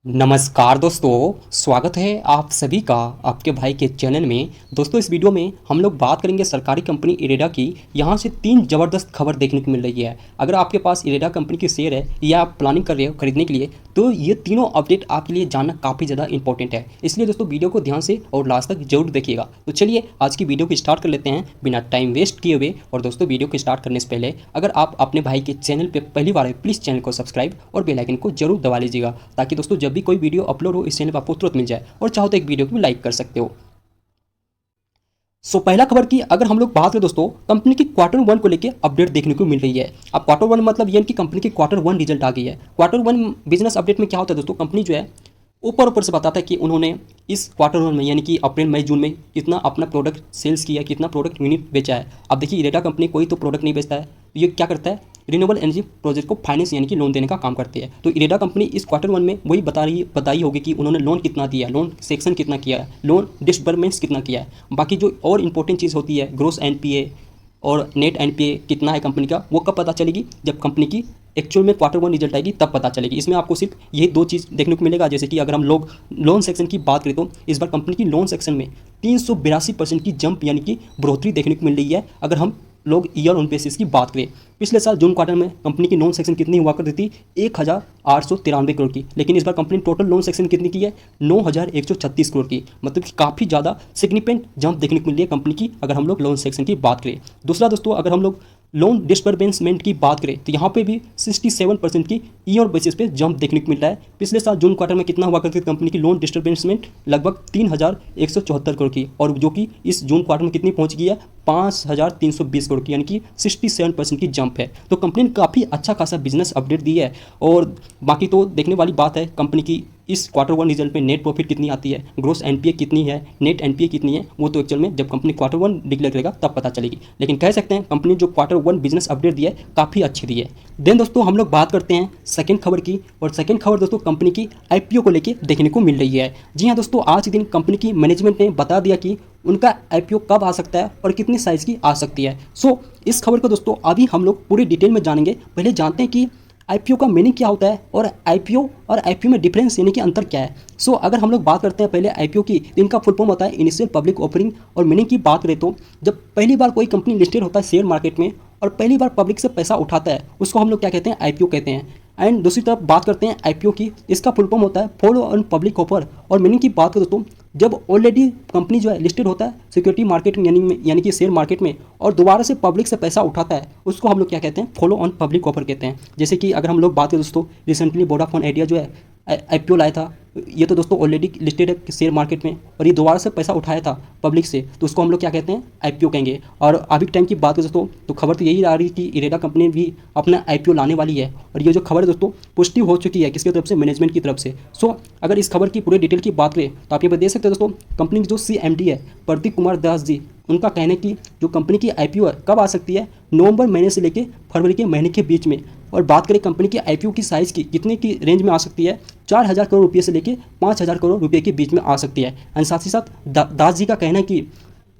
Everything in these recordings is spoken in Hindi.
नमस्कार दोस्तों, स्वागत है आप सभी का आपके भाई के चैनल में। दोस्तों, इस वीडियो में हम लोग बात करेंगे सरकारी कंपनी इरेडा की। यहाँ से तीन ज़बरदस्त खबर देखने को मिल रही है। अगर आपके पास इरेडा कंपनी की शेयर है या आप प्लानिंग कर रहे हो खरीदने के लिए, तो ये तीनों अपडेट आपके लिए जानना काफ़ी ज़्यादा इंपॉर्टेंट है। इसलिए दोस्तों वीडियो को ध्यान से और लास्ट तक जरूर देखिएगा। तो चलिए आज की वीडियो को स्टार्ट कर लेते हैं बिना टाइम वेस्ट किए हुए। और दोस्तों वीडियो को स्टार्ट करने से पहले अगर आप अपने भाई के चैनल पर पहली बार आए, प्लीज़ चैनल को सब्सक्राइब और बेल आइकन को जरूर दबा लीजिएगा, ताकि दोस्तों जब भी कोई वीडियो अपलोड हो इस चैनल पर आपको तुरंत मिल जाए। और चाहो तो एक वीडियो को भी लाइक कर सकते हो। पहला खबर की अगर हम लोग बात करें दोस्तों, कंपनी की क्वार्टर वन को लेकर अपडेट देखने को मिल रही है। अब क्वार्टर वन मतलब ये कि कंपनी की क्वार्टर वन रिजल्ट आ गई है। क्वार्टर वन बिजनेस अपडेट में क्या होता है दोस्तों, कंपनी जो है ऊपर ऊपर से बताता है कि उन्होंने इस क्वार्टर वन में यानी कि अप्रैल मई जून में कितना अपना प्रोडक्ट सेल्स किया, कितना प्रोडक्ट यूनिट बेचा है। अब देखिए इरेडा कंपनी कोई तो प्रोडक्ट नहीं बेचता है, तो ये क्या करता है, रिन्यूएबल एनर्जी प्रोजेक्ट को फाइनेंस यानी कि लोन देने का काम करती है। तो इरेडा कंपनी इस क्वार्टर वन में वही बताई होगी कि उन्होंने लोन कितना दिया, लोन सेक्शन कितना किया है, लोन डिसबर्समेंट्स कितना किया है। बाकी जो और इंपॉर्टेंट चीज़ होती है, ग्रोस एनपीए और नेट एनपीए कितना है कंपनी का, वो कब पता चलेगी, जब कंपनी की एक्चुअल में क्वार्टर वन रिजल्ट आएगी तब पता चलेगी। इसमें आपको सिर्फ यही दो चीज़ देखने को मिलेगा। जैसे कि अगर हम लोग लोन सेक्शन की बात करें तो इस बार कंपनी की लोन सेक्शन में 382% की जंप यानी कि बढ़ोतरी देखने को मिल रही है। अगर हम लोग ईयर ऑन बेसिस की बात करें, पिछले साल जून क्वार्टर में कंपनी की लोन सेक्शन कितनी हुआ करती थी, 1893 करोड़ की, लेकिन इस बार कंपनी ने टोटल लोन सेक्शन कितनी की है, 9136 करोड़ की। मतलब कि काफ़ी ज़्यादा सिग्निफिकेंट जंप देखने को मिली है कंपनी की अगर हम लोग लोन सेक्शन की बात करें। दूसरा दोस्तों, अगर हम लोग लोन डिसबर्समेंट की बात करें तो यहाँ पे भी 67% की ईयर बेसिस पे जंप देखने को मिल रहा है। पिछले साल जून क्वार्टर में कितना हुआ करती थी कंपनी की लोन डिसबर्समेंट, लगभग 3174 करोड़ की, और जो कि इस जून क्वार्टर में कितनी पहुंच गई है, 5320 करोड़ की, यानी कि 67% की जंप है। तो कंपनी ने काफ़ी अच्छा खासा बिजनेस अपडेट दी है। और बाकी तो देखने वाली बात है कंपनी की इस क्वार्टर वन रिजल्ट में नेट प्रॉफिट कितनी आती है, ग्रोस एनपीए कितनी है, नेट एनपीए कितनी है, वो तो एक्चुअल में जब कंपनी क्वार्टर वन डिक्लेयर करेगा तब पता चलेगी। लेकिन कह सकते हैं कंपनी जो क्वार्टर वन बिजनेस अपडेट दी है काफ़ी अच्छी दी है। देन दोस्तों हम लोग बात करते हैं सेकंड खबर की। और सेकंड खबर दोस्तों कंपनी की आईपीओ को लेकर देखने को मिल रही है। जी हाँ दोस्तों, आज के दिन कंपनी की मैनेजमेंट ने बता दिया कि उनका आईपीओ कब आ सकता है और कितनी साइज़ की आ सकती है। इस खबर को दोस्तों अभी हम लोग पूरी डिटेल में जानेंगे। पहले जानते हैं कि आईपीओ का मीनिंग क्या होता है और आईपीओ में डिफरेंस यानी कि अंतर क्या है। अगर हम लोग बात करते हैं पहले आईपीओ की, तो इनका फुल फॉर्म होता है इनिशियल पब्लिक ऑफरिंग। और मीनिंग की बात करें तो जब पहली बार कोई कंपनी लिस्टेड होता है शेयर मार्केट में और पहली बार पब्लिक से पैसा उठाता है, उसको हम लोग क्या कहते हैं, आईपीओ कहते हैं। एंड दूसरी तरफ बात करते हैं आईपीओ की, इसका फुल फॉर्म होता है फॉलो ऑन पब्लिक ऑफर। और मीनिंग की बात करें दोस्तों, जब ऑलरेडी कंपनी जो है लिस्टेड होता है सिक्योरिटी मार्केट में यानी कि शेयर मार्केट में, और दोबारा से पब्लिक से पैसा उठाता है, उसको हम लोग क्या कहते हैं, फॉलो ऑन पब्लिक ऑफर कहते हैं। जैसे कि अगर हम लोग बात करें दोस्तों, रिसेंटली वोडाफोन आइडिया जो है आईपीओ लाया था, ये तो दोस्तों ऑलरेडी लिस्टेड है शेयर मार्केट में, और ये दोबारा से पैसा उठाया था पब्लिक से, तो उसको हम लोग क्या कहते हैं, आईपीओ कहेंगे। और अभी टाइम की बात करें दोस्तों, तो खबर तो यही आ रही है कि इरेडा कंपनी भी अपना आईपीओ लाने वाली है। और ये जो खबर है दोस्तों पुष्टि हो चुकी है, किसकी तरफ से, मैनेजमेंट की तरफ से। अगर इस खबर की पूरी डिटेल की बात करें तो आप ये देख सकते हैं दोस्तों, कंपनी की जो CMD है प्रदीप कुमार दास जी, उनका कहना है कि जो कंपनी की आईपीओ है कब आ सकती है, नवंबर महीने से लेकर फरवरी के महीने के बीच में। और बात करें कंपनी की आईपीओ की साइज़ की, कितने की रेंज में आ सकती है, 4000 करोड़ रुपये से लेकर 5000 करोड़ रुपये के बीच में आ सकती है। एंड साथ ही साथ दास जी का कहना है कि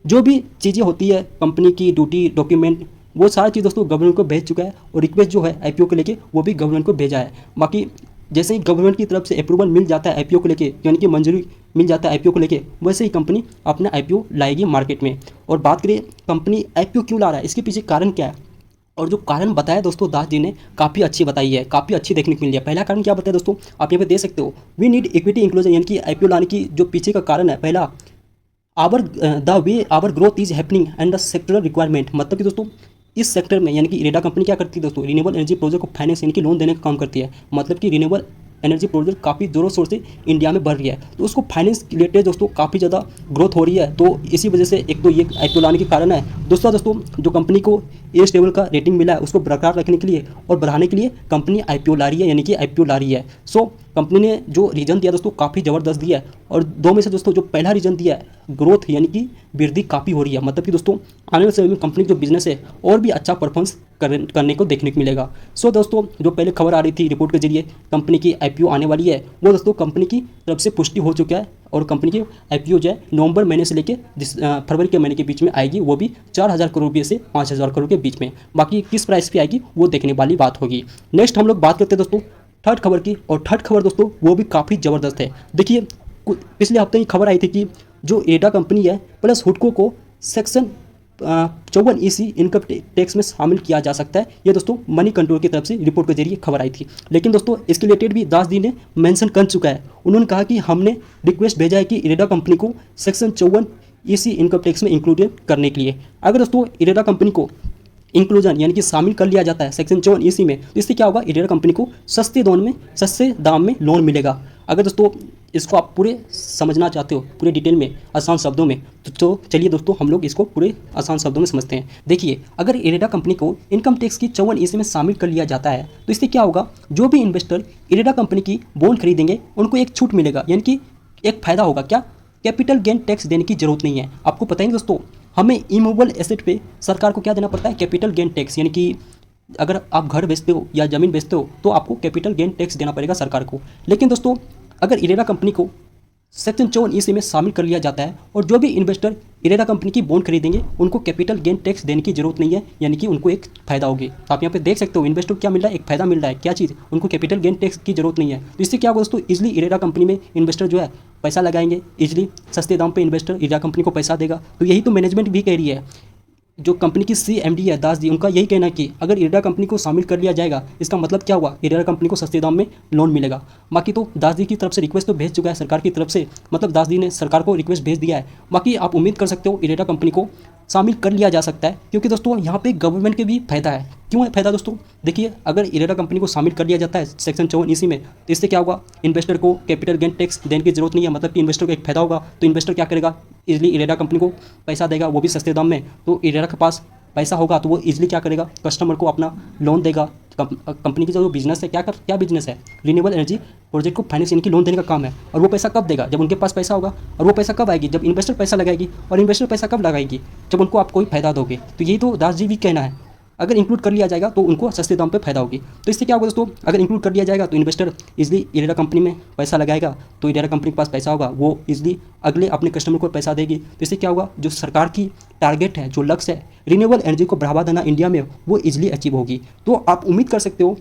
जो भी चीज़ें होती है कंपनी की ड्यूटी डॉक्यूमेंट, वो सारी चीज़ दोस्तों गवर्नमेंट को भेज चुका है। और रिक्वेस्ट जो है आईपीओ को लेके वो भी गवर्नमेंट को भेजा है। बाकी जैसे ही गवर्नमेंट की तरफ से अप्रूवल मिल जाता है आईपीओ को लेके, यानी कि मंजूरी मिल जाता है आईपीओ को लेके, वैसे ही कंपनी अपना आईपीओ लाएगी मार्केट में। और बात करें कंपनी आईपीओ क्यों ला रहा है, इसके पीछे कारण क्या है, और जो कारण बताया दोस्तों दास जी ने काफ़ी अच्छी बताई है, काफ़ी अच्छी देखने को मिली है। पहला कारण क्या बताया दोस्तों, आप यहाँ पे देख सकते हो, वी नीड इक्विटी इंक्लूजन, यानी कि आईपीओ लाने की जो पीछे का कारण है, पहला the way our growth is happening and the sectoral requirement. मतलब कि दोस्तों इस सेक्टर में यानी कि इरेडा कंपनी क्या करती है दोस्तों, रिन्यूएबल एनर्जी प्रोजेक्ट को फाइनेंस यानी कि लोन देने का काम करती है। मतलब कि रिन्यूएबल एनर्जी प्रोजेक्ट काफ़ी ज़ोरों शोर से इंडिया में बढ़ रही है, तो उसको फाइनेंस रिलेटेड दोस्तों काफ़ी ज़्यादा ग्रोथ हो रही है। तो इसी वजह से एक तो ये आईपीओ लाने के कारण है। दूसरा दोस्तों, जो कंपनी को ए स्टेबल का रेटिंग मिला है उसको बरकरार रखने के लिए और बढ़ाने के लिए कंपनी आईपीओ ला रही है, यानी कि आईपीओ ला रही है। कंपनी ने जो रीजन दिया दोस्तों काफ़ी ज़बरदस्त दिया है। और दो में से दोस्तों जो पहला रीजन दिया है, ग्रोथ यानी कि वृद्धि काफ़ी हो रही है। मतलब कि दोस्तों आने वाले समय में कंपनी जो बिजनेस है और भी अच्छा परफॉर्मेंस करने को देखने को मिलेगा। दोस्तों जो पहले खबर आ रही थी रिपोर्ट के जरिए कंपनी की आईपीओ आने वाली है, वो दोस्तों कंपनी की तरफ से पुष्टि हो चुका है। और कंपनी की आईपीओ जो है नवंबर महीने से लेकर फरवरी के महीने के बीच में आएगी, वो भी 4000 करोड़ रुपये से 5000 करोड़ के बीच में। बाकी किस प्राइस पे आएगी वो देखने वाली बात होगी। नेक्स्ट हम लोग बात करते हैं दोस्तों थर्ड खबर की, और थर्ड खबर दोस्तों वो भी काफ़ी ज़बरदस्त है। देखिए पिछले हफ्ते ही खबर आई थी कि जो इरेडा कंपनी है प्लस हुडको को सेक्शन 54 इनकम टैक्स में शामिल किया जा सकता है। ये दोस्तों मनी कंट्रोल की तरफ से रिपोर्ट के जरिए खबर आई थी। लेकिन दोस्तों इसके रिलेटेड भी दास जी ने मेंशन कर चुका है। उन्होंने कहा कि हमने रिक्वेस्ट भेजा है कि इरेडा कंपनी को सेक्शन 54 इनकम टैक्स में इंक्लूड करने के लिए। अगर दोस्तों इरेडा कंपनी को इंक्लूजन यानी कि शामिल कर लिया जाता है सेक्शन 54 में, तो इससे क्या होगा, इरेडा कंपनी को सस्ते दाम में लोन मिलेगा। अगर दोस्तों इसको आप पूरे समझना चाहते हो पूरे डिटेल में आसान शब्दों में, तो चलिए दोस्तों हम लोग इसको पूरे आसान शब्दों में समझते हैं। देखिए अगर इरेडा कंपनी को इनकम टैक्स की 54 में शामिल कर लिया जाता है तो इससे क्या होगा, जो भी इन्वेस्टर इरेडा कंपनी की बॉन्ड खरीदेंगे उनको एक छूट मिलेगा, यानी कि एक फ़ायदा होगा। क्या, कैपिटल गेन टैक्स देने की जरूरत नहीं है। आपको पता ही दोस्तों हमें इमूवेबल एसेट पे सरकार को क्या देना पड़ता है, कैपिटल गेन टैक्स, यानी कि अगर आप घर बेचते हो या ज़मीन बेचते हो तो आपको कैपिटल गेन टैक्स देना पड़ेगा सरकार को। लेकिन दोस्तों अगर इरेडा कंपनी को सेक्शन 54 में शामिल कर लिया जाता है और जो भी इन्वेस्टर इरेडा कंपनी की बॉन्ड खरीदेंगे उनको कैपिटल गेन टैक्स देने की जरूरत नहीं है, यानी कि उनको एक फ़ायदा होगी। तो आप यहाँ पे देख सकते हो इन्वेस्टर को क्या मिल रहा है, एक फ़ायदा मिल रहा है। क्या चीज़, उनको कैपिटल गेन टैक्स की जरूरत नहीं है। तो इससे क्या होगा दोस्तों, इजली इरेडा कंपनी में इन्वेस्टर जो है पैसा लगाएंगे, इजली सस्ते दाम पर इन्वेस्टर इरेडा कंपनी को पैसा देगा। तो यही तो मैनेजमेंट भी कह रही है, जो कंपनी की CMD है दास जी, उनका यही कहना है कि अगर इरेडा कंपनी को शामिल कर लिया जाएगा इसका मतलब क्या हुआ, इरेडा कंपनी को सस्ते दाम में लोन मिलेगा। बाकी तो दास जी की तरफ से रिक्वेस्ट तो भेज चुका है सरकार की तरफ से, मतलब दास जी ने सरकार को रिक्वेस्ट भेज दिया है। बाकी आप उम्मीद कर सकते हो इरेडा कंपनी को शामिल कर लिया जा सकता है, क्योंकि दोस्तों यहाँ पे गवर्नमेंट के भी फायदा है। क्यों है फायदा दोस्तों, देखिए अगर इरेडा कंपनी को शामिल कर लिया जाता है सेक्शन 54 में, तो इससे क्या होगा, इन्वेस्टर को कैपिटल गेन टैक्स देने की जरूरत नहीं है, मतलब कि इन्वेस्टर को एक फायदा होगा। तो इन्वेस्टर क्या करेगा, इजली इरेडा कंपनी को पैसा देगा, वो भी सस्ते दाम में। तो इरेडा के पास पैसा होगा तो वो इजली क्या करेगा, कस्टमर को अपना लोन देगा। कंपनी की जो बिजनेस है, क्या बिजनेस है, रिन्यूएबल एनर्जी प्रोजेक्ट को फाइनेंस यानी कि लोन देने का काम है। और वो पैसा कब देगा, जब उनके पास पैसा होगा। और वो पैसा कब आएगी, जब इन्वेस्टर पैसा लगाएगी। और इन्वेस्टर पैसा कब लगाएगी, जब उनको आप कोई फायदा दोगे। तो यही तो दास जी भी कहना है, अगर इंक्लूड कर लिया जाएगा तो उनको सस्ते दाम पे फायदा होगी। तो इससे क्या होगा दोस्तों, अगर इंक्लूड कर लिया जाएगा तो इन्वेस्टर इजली इरेडा कंपनी में पैसा लगाएगा, तो इरेडा कंपनी के पास पैसा होगा, वो इजली अगले अपने कस्टमर को पैसा देगी। तो इससे क्या होगा, जो सरकार की टारगेट है, जो लक्ष्य है रिन्यूएबल एनर्जी को बढ़ावा देना इंडिया में, वो इजली अचीव होगी। तो आप उम्मीद कर सकते हो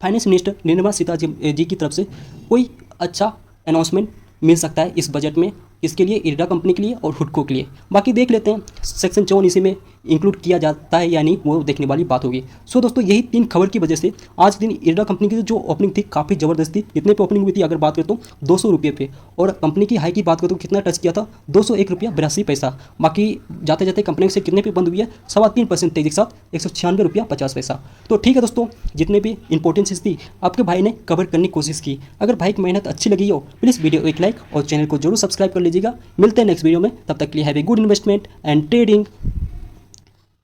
फाइनेंस मिनिस्टर निर्मला सीतारमण जी की तरफ से कोई अच्छा अनाउंसमेंट मिल सकता है इस बजट में, इसके लिए इरेडा कंपनी के लिए और हुडको के लिए। बाकी देख लेते हैं सेक्शन 54 में इंक्लूड किया जाता है या नहीं, वो देखने वाली बात होगी। सो दोस्तों यही 3 खबर की वजह से आज के दिन इरेडा कंपनी की जो ओपनिंग थी काफ़ी ज़बरदस्त थी। कितने पे ओपनिंग हुई थी अगर बात करें तो 200 रुपये पे, और कंपनी की हाई की बात करें तो कितना टच किया था, 201 रुपया 82 पैसा। बाकी जाते जाते कंपनी से कितने पे बंद हुई है, 3.25% तेजी के साथ 196 रुपया 50 पैसा। तो ठीक है दोस्तों, जितने भी इंपॉर्टेंट चीज़ थी आपके भाई ने कवर करने की कोशिश की। अगर भाई की मेहनत अच्छी लगी हो प्लीज़ वीडियो एक लाइक और चैनल को जरूर सब्सक्राइब कर लीजिएगा। मिलते हैं नेक्स्ट वीडियो में, तब तक के लिए have a good investment and trading.